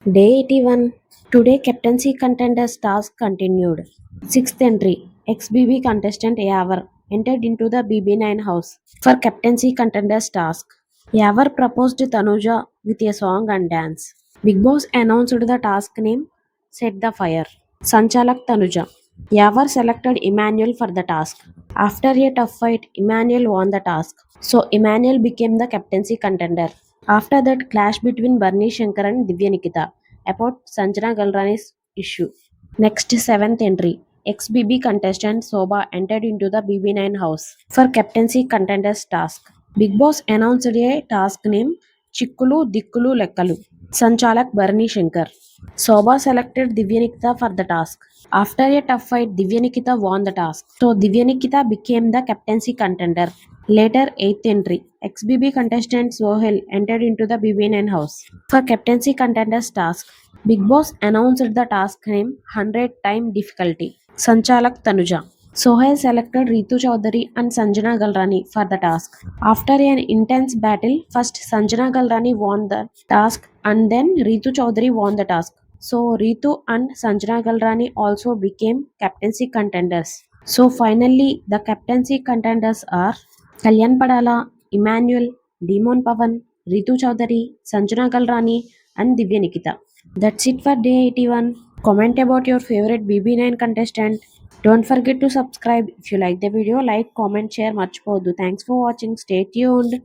Day 81. Today captaincy contenders task continued. Sixth entry. Ex-BB contestant Yavar entered into the BB9 house for captaincy contenders task. Yavar proposed Tanuja with a song and dance. Big Boss announced the task name Set the Fire. Sanchalak Tanuja. Yavar selected Emmanuel for the task. After a tough fight, Emmanuel won the task. So Emmanuel became the captaincy contender. After that, clash between Barney Shankar and Divya Nikita about Sanjana Galrani's issue. Next, seventh entry. Ex-BB contestant Soba entered into the BB9 house for captaincy contenders task. Big Boss announced a task name Chikkulu Dikkulu Lekkalu. Sanchalak Barney Shankar. Soba selected Divya Nikita for the task. After a tough fight, Divya Nikita won the task. So Divya Nikita became the captaincy contender. Later, 8th entry. Ex-BB contestant Sohel entered into the BB9 house for captaincy contenders task. Big Boss announced the task name 100 time difficulty. Sanchalak Tanuja. Sohail selected Ritu Chaudhary and Sanjana Galrani for the task. After an intense battle, first Sanjana Galrani won the task and then Ritu Chaudhary won the task. So Ritu and Sanjana Galrani also became captaincy contenders. So finally, the captaincy contenders are Kalyan Padala, Emmanuel, Demon Pavan, Ritu Chaudhary, Sanjana Galrani, and Divya Nikita. That's it for day 81. Comment about your favorite BB9 contestant. Don't forget to subscribe. If you like the video, like, comment, share, much. Thanks for watching. Stay tuned.